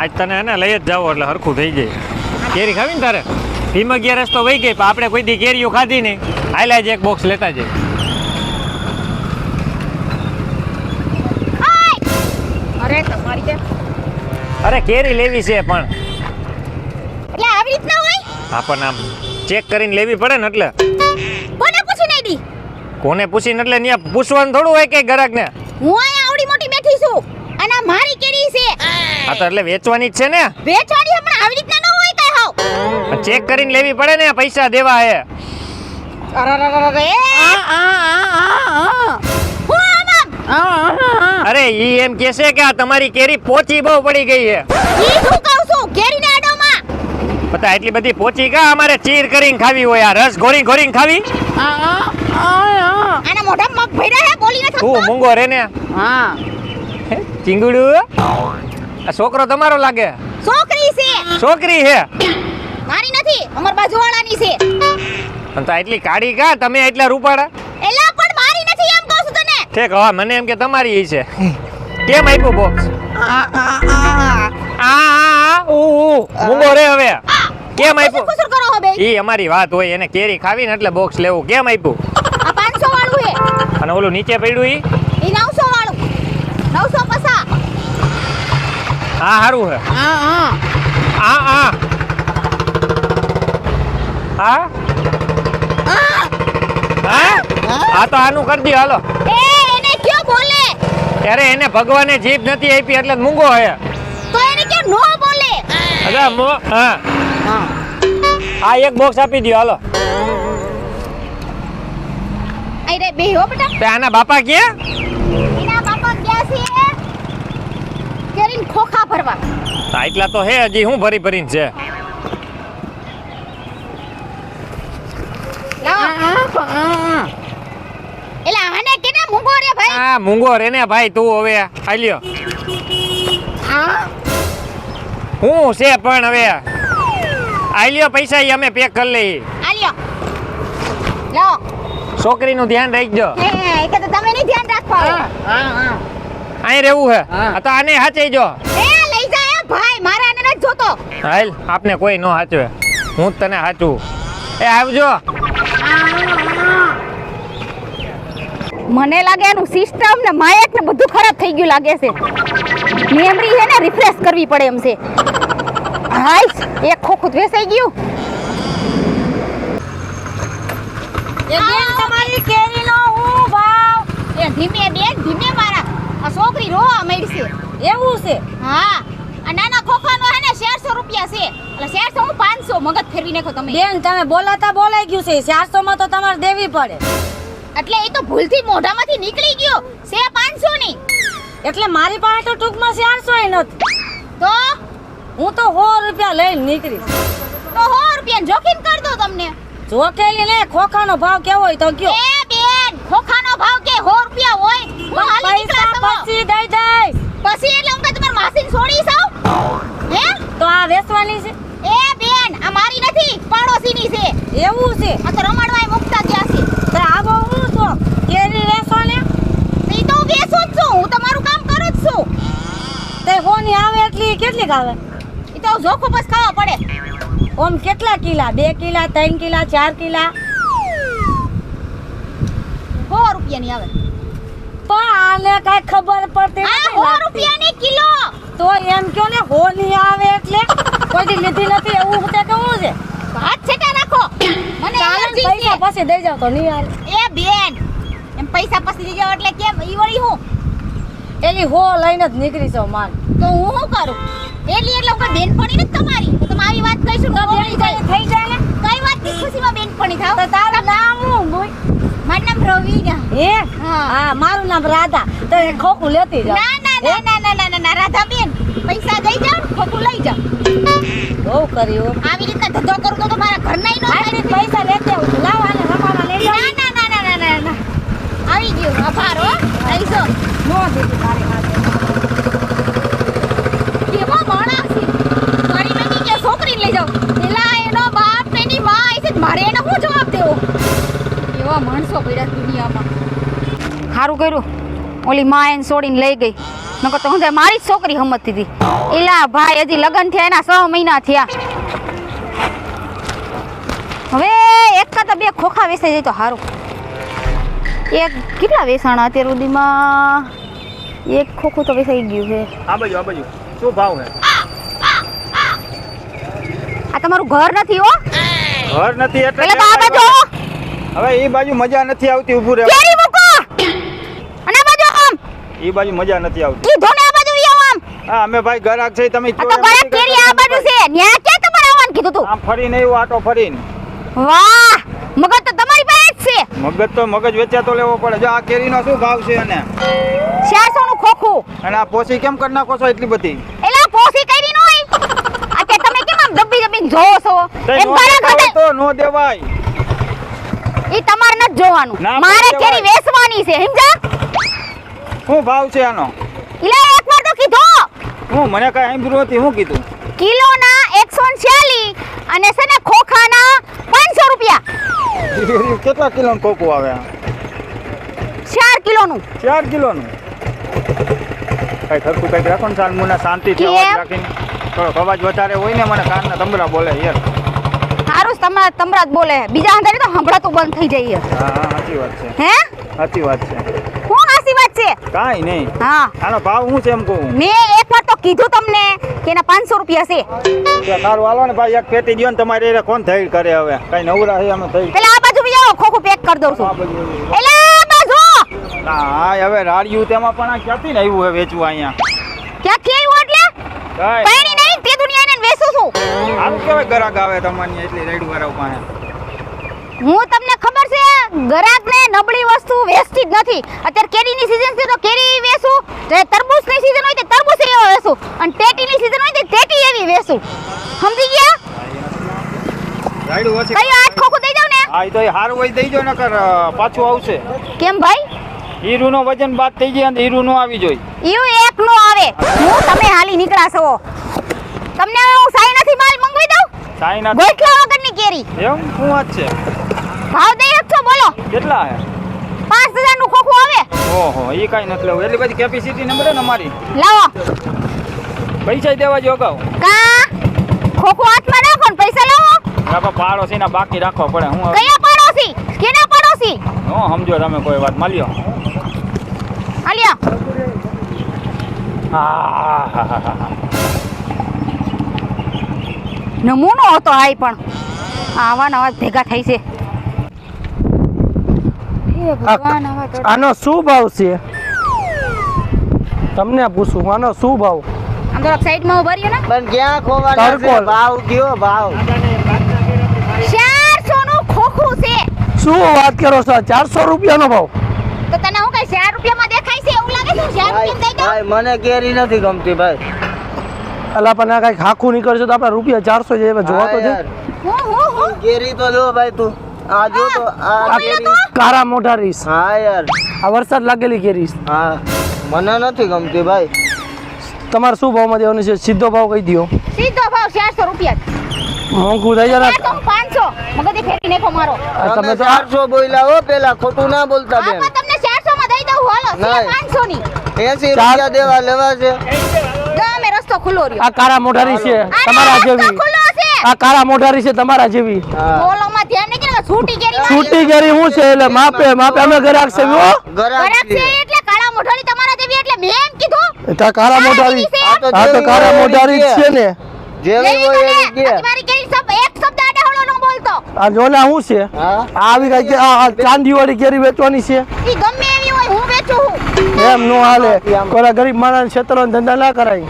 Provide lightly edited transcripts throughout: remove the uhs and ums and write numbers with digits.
આજ તને એને લઈ જ જાવ એટલે હરખું થઈ જાય. કેરી ખાવી ને તારે? ધીમ 11 તો વહી ગઈ, પણ આપણે કોઈ દી કેરીઓ ખાધી નહીં. હાલ આજે એક બોક્સ લેતા જઈએ. અરે તમારી કે અરે કેરી લેવી છે પણ એટલે આવી રીતના હોય? હા પણ આમ ચેક કરીને લેવી પડે ને એટલે. કોને પૂછીને આઈડી? કોને પૂછીને એટલે ત્યાં પૂછવાનું થોડું હોય કે ગ્રાહકને? હું અહીંયા આવડી મોટી બેઠી છું અને આ મારી કેરી છે. હા તો એટલે વેચવાની જ છે ને. વેચવાની હમણાં આવી રીતના ન હોય કઈ હાવ. ચેક કરીને લેવી પડે ને, પૈસા દેવા હે. અરે અરે ઈ એમ કહેશે કે આ તમારી કેરી પોચી બહુ પડી ગઈ છે. ઈ શું કહું છું કેરીને આડોમાં? પતા એટલી બધી પોચી કા અમારે ચીર કરીને ખાવી હોય, આ રસ ઘોરી ઘોરીને ખાવી? આના મોઢામાં મગ ભર્યા હે, બોલી ન તું શકતો. મૂંગો રે ને. હા ચીંગુડું આ છોકરો તમારો લાગે? છોકરી છે. છોકરી હે? મારી નથી, અમાર બાજુવાળાની છે. પણ તો એટલી કાળી કા તમે એટલા રૂપાળા? એલા પણ મારી નથી એમ કહું છું તને. ઠીક, હવે મને એમ કે તમારી ઈ છે. કેમ આપ્યું બોક્સ? મૂંગો રે હવે. કેમ આપ્યું? કુસુર કરો હવે. ઈ અમારી વાત હોય, એને કેરી ખાવી ને એટલે બોક્સ લેવું. કેમ આપ્યું? આ 500 વાળું હે. અને ઓલું નીચે પડ્યું ઈ? ઈ 900 વાળું. 950. હા હારું હે. હા હા તો આનું કરી દો હાલો. એ એને ક્યો બોલે? ત્યારે એને ભગવાને જીભ નથી આપી એટલે મૂંગો હે. તો એને ક્યો નો બોલે? અરે હા આ એક બોક્સ આપી દો હાલો. આઈ રે બે હો બેટા. તે આના બાપા કે? એના બાપા ગયા છે કેરીન ખોખા ભરવા. એટલા તો હે, હજી હું ભરી ભરીને છે. એલા આને કેને મૂંગો રે ભાઈ? આ મૂંગો રે ને ભાઈ તું હવે આલ્યો. હું છે પણ હવે આલ્યો પૈસા ઈ અમે પેક કરી લઈ. આલ્યો લો. છોકરીનું ધ્યાન રાખજો. એ કે તો તમે નહીં ધ્યાન રાખવા. અહીં રહેવું હે. આ તો આને હાચઈ જો. એ લઈ જા એ ભાઈ, મારે આને નથી જોતો. હાલ આપને કોઈ નો હાચવે, હું જ તને હાચું. એ આવજો. મને લાગે એનું સિસ્ટમ ને માયક ને બધું ખરાબ થઈ ગયું લાગે છે. મેમરી છે ને રિફ્રેશ કરવી પડે એમ છે. હાય એક ખોખું વેસાઈ ગયું. એ બેન તમારી કેરીનો હું ભાવ? એ ધીમે બેન ધીમે મારા. આ છોકરી રોવા મળી છે. એવું છે? હા. આ નાના ખોખાનો હે ને 400 રૂપિયા છે. એટલે 400 હું 500 મગજ ફેરવી નાખો તમે. બેન તમે બોલાતા બોલાઈ ગયું છે. 400 માં તો તમારે દેવી પડે. એટલે એ તો ભૂલથી મોઢામાંથી નીકળી ગયો છે 500 ની. એટલે મારી પાસે તો ટૂંકમાં 400 નથી. તો હું તો 100 રૂપિયા લઈને નીકળીશ. તો 100 રૂપિયા જોખીમ કર દો તમને. જોખેલી ને ખોખાનો ભાવ કેવો હોય તો કયો. એ બેન ખોખાનો ભાવ કે 100 રૂપિયા હોય તો હાલી નીકળા પૈસા તમે. પછી દઈ દઈશ. પછી એટલે હું તમાર માસીને છોડી સાવ હે? તો આ વેચવાની છે? એ બેન આ મારી નથી, પાડોશીની છે. એવું છે? આ તો રમાડવાય મુકતા ગયા છે. તો આવો હું તો કેરી વેચો ને. ઈ તો હું વેચું જ છું, હું તમારું કામ કરું જ છું. તે હોની આવે એટલી કેટલી આવે? ઈ તો જોખો બસ ખાવા પડે. ઓમ કેટલા કિલા? 2 કિલા, 3 કિલા, 4 કિલા? 100 રૂપિયાની આવે. પણ આને કઈ ખબર પડતી આ નથી 100 લાગતી. રૂપિયાની કિલો. તો એમ કયો ને હોની આવે એટલે કોઈ દી લીધી નથી એવું તે કેવું છે? હાથ છેટા રાખો. મને ચાલો ને એલર્જી છે. પૈસા પછી દઈ જાવ તો નહીં હાલે. એ બેન એમ પૈસા પછી દઈ જાવ એટલે કેમ? ઈ વળી હું એલી હો લઈને જ નીકળી જાવ માન. તો હું શું કરું? એલી એટલે હું બેનપણી નથી તમારી. તો તમે આવી વાત કહીશું તો બોલી જાય. થઈ જાય ને. કઈ વાતની ખુશીમાં બેનપણી થાવ? તો તારું નામ હું બોલ. મારું નામ રવિના. હે હા. હા મારું નામ રાધા. તો એ ખોખું લેતી જાવ. ના ના ના ના ના ના ના રાધા બેન પૈસા દઈ જાવ ખોટું લઈ જાવ. બહુ કર્યું. આવી રીતના ધંધો કરું તો મારા ઘરના નો આટલી પૈસા લેતે આવું છું. લાવ આને રમાવા લઈ જાવ. ના ના ના ના ના ના આવી ગયું આભાર હો. લઈજો નો દીધી તારી હાથે. કેવો માણસ છે. મારી નદી કે છોકરીને લઈ જાવ. એલા એનો બાપ ને એની માં આઈ છે મારે એનો શું જવાબ દેવો? એવા માણસો પડ્યા દુનિયામાં. સારું કર્યું ઓલી માં એને છોડીને લઈ ગઈ. નકર તો હું મારી જ છોકરી હમતી હતી. એલા ભાઈ હજી લગ્ન થયા એના 6 મહિના થયા. હવે એક કાં બે ખોખા વેચાઈ જાય તો સારું. એક કેટલા વેચાણા અત્યાર સુધીમાં? એક ખોખું તો વેચાઈ ગયું છે. આ બાજુ શું ભાવ છે? આ તમારું ઘર નથી હો? ઘર નથી એટલે પેલા તો આ બાજુ આવો. હવે એ બાજુ મજા નથી આવતી ઊભું રહે. કેરી મૂકો અને આ બાજુ આમ. એ બાજુ મજા નથી આવતી. કીધું ને આ બાજુ ઈ આવો આમ. હા અમે ભાઈ ગ્રાહક છે તમે આ તો ગળા કેરી આ બાજુ છે. ન્યા ક્યાં તમારે આવવાનું કીધું તું? આમ ફરીને એવું આટો ફરીને. વાહ મગજ તો તમારી પાસે જ છે. મગજ તો મગજ વેચાતો લેવો પડે. જો આ કેરીનો શું ભાવ છે અને 400 નું ખોખું. અને આ પોસી કેમ કરી નાખો છો એટલી બધી? એલા પોસી કરી નો હોય. આ કે તમે કેમ આમ દબી જોવો છો? એમ ઘરે ઘરે તો નો દેવાય. ઈ તમારે ન જોવાનું. ના, મારે પણ કેરી વેચવાની છે સમજા? શું ભાવ છે આનો? એલા એકવાર તો કીધો. હું મને કઈ સાંભળ્યું નથી. હું કીધું? કિલોના 146 અને છે ને ખોખાના 500 રૂપિયા. કેટલા કિલો કોકું આવે? 4 કિલોનું. 4 કિલોનું. કઈ ખરખું કઈક રાખો ને સાલ મુના શાંતિથી કેમ? અવાજ રાખીને. થોડોક અવાજ વધારે હોય ને મને કાનના તંબરા બોલે યાર. હારું તમારા તમરાત બોલે. બીજા હાથે તો હંભળાતું બંધ થઈ જાય. હા સાચી વાત છે. હે? સાચી વાત છે. હું હાસી વાત છે? કાઈ નહીં. હા આનો ભાવ શું છે એમ કહું? મેં એકવાર તો કીધું તમને કે એના 500 રૂપિયા છે. સારું હાલો ને ભાઈ એક પેટી દ્યો ને તમારે એને કોણ થઈ કરે હવે? કઈ નવરા છે અમે થઈ. પેલા આ બાજુ બી આવો ખોખું પેક કરી દઉં છું. આ બાજુ. એલા આ બાજુ હા હવે રાડિયું તેમાં પણ આ ક્યાંથી ને આવ્યું હે વેચવા અહીંયા? ક્યાંથી આવ્યું એટલે? કાઈ પૈણી નહીં તે દુનિયાને વેચું છું. આમ કેવાય ગરાક આવે તમારી એટલી રેડ વાળા પાસે? હું તમને ખબર છે ગરાકને નબળી વસ્તુ વેચતી જ નથી. અત્યારે કેરીની સીઝન છે તો કેરી વેચું, જે તરબૂચની સીઝન હોય તો તરબૂચ એવો વેચું અને ટેટીની સીઝન હોય તો ટેટી એવી વેચું. સમજી ગયા? રાયડું ઓછી. કઈ આજ ખોખું દઈ દઉં ને? હા ઈ તો એ હારું હોય દઈ જો નકર પાછું આવશે. કેમ ભાઈ? હીરુનો વજન બાદ થઈ જાય અને હીરુ નો આવી જોઈએ. ઈયું એક નો આવે. હું તમે હાલી નીકળા છો. તમને હું સાઈ નથી માલ મંગવી દઉં? ચાઇના ગોઠલા વગરની કેરી. એમ શું વાત છે? ભાવ દઈ આપશો બોલો? કેટલા હે? 5000 નું ખોખું આવે. ઓહો ઈ કાઈ નથી લેવું. એટલી બધી કેપેસિટી નંબર ને અમારી. લાવો. પૈસા દેવા જો અગાઉ. કા ખોખું હાથમાં રાખો ને પૈસા લાવો. બાપા પાડોશીના બાકી રાખવા પડે. હું હવે કયા પડોશી? કેના પડોશી? નો સમજો તમે કોઈ વાત માલ્યો. આલિયા હા નમૂનો હતો આઈ પણ આવા નવા ભેગા થઈ છે. હે ભગવાન આવા તો આનો શું ભાવ છે? તમને પૂછું આનો શું ભાવ? આમ તો સાઈડમાં ઉભા રહ્યો ને. પણ ક્યાં ખોવાના છે? તરકોલ. ભાવ કયો ભાવ? 400 નું ખોખું છે. શું વાત કરો છો? 400 રૂપિયાનો ભાવ? તો તને હું કઈ 4 રૂપિયામાં દેખાય છે એવું લાગે છે? 4 રૂપિયા દઈ દઉં? ભાઈ મને કેરી નથી ગમતી ભાઈ. અલા પણ આ કઈક હાખું નીકળશે તો આપણે રૂપિયા 400 જેવા જોવા તો હા છે. યાર. હું કેરી તો જો ભાઈ તું. આ જો તો આ બોલો કેરી. તો. કારા મોઢા રીસ. હા યાર. આ વરસાદ લાગેલી કેરી. હા મને નથી ગમતી ભાઈ. તમારે શું ભાવમાં દેવાનું છે? સીધો ભાવ કહી દો. સીધો ભાવ 400 રૂપિયા. મોંઘું થઈ જાય. 500 મગજે ફેરી નાખો મારો. તમે તો 400 બોલ્યા હો પેલા, ખોટું ના બોલતા બેન. આમાં તમને 400 માં દઈ દઉં હાલો. નહીં. 500 ની. 80 રૂપિયા દેવા લેવા છે. ગમે રસ્તો ખુલ્લો રહ્યો. આ કારા મોઢા રીસ છે તમારા રસ્તો જેવી. ખુલ્લો છે. આ કારા મોઢા રીસ છે તમારા જેવી. હા બોલોમાં ધ્યાન નહીં કે છૂટી કેરી છૂટી કેરી હું છે એટલે માપે અમે ઘરાક છે હો. ગરાક ગરક છે છે. એટલે કાળા મોઢાની તમારા જેવી એટલે મેં એમ કીધું. તા કારા મોઢા રીસ. આ તો હા તો જેવી કારા હોય મોઢા એવી રીસ છે ને. જેવી હોય એવી કે. તમારી કેરી સબ એક શબ્દ આડે હળો ન બોલતો. આ જોલા હું છે? હા આવી કઈ આ ચાંદી વાળી કેરી વેચવાની છે? ઈ ગમે એવી હોય હું વેચું છું. એમ નો હાલે. કોરા ગરીબ માણસ ક્ષેત્રનો ધંધા ના કરાય.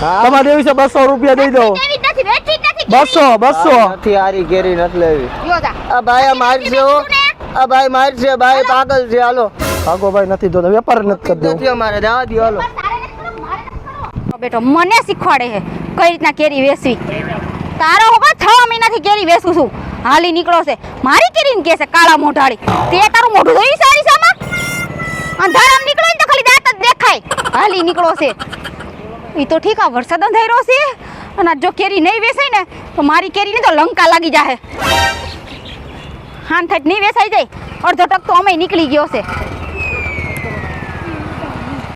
હા તમારે એવી છે 200 રૂપિયા દઈ દો. એવી જ નથી વેચી જ નથી. 200 નથી હારી કેરી નથી લેવી. લ્યો જા. આ ભાઈ આ મારશે હો. આ ભાઈ મારશે. ભાઈ પાગલ છે. હાલો ભાગો ભાઈ નથી દો વેપાર નથી કરી દેવું. નથી અમારે જવા દો. હાલો બેટો મને શીખવાડે છે કઈ રીતના કેરી વેચવી. તારો હોગા 6 મહિનાથી કેરી વેચું છું. હાલી નીકળો છે મારી કેરીને કે છે કાળા મોઢાળી. તે તારું મોઢું જોઈ સારી સામા અંધારામ નીકળો ને તો ખાલી દાંત જ દેખાય. હાલી નીકળો છે. ઈ તો ઠીક આ વરસાદ અંધાર્યો છે અને જો કેરી નહીં વેચાય ને તો મારી કેરીને તો લંકા લાગી જાહે. હાન થાય નહીં વેચાઈ જાય અડધો ટક તો અમે નીકળી ગયો છે.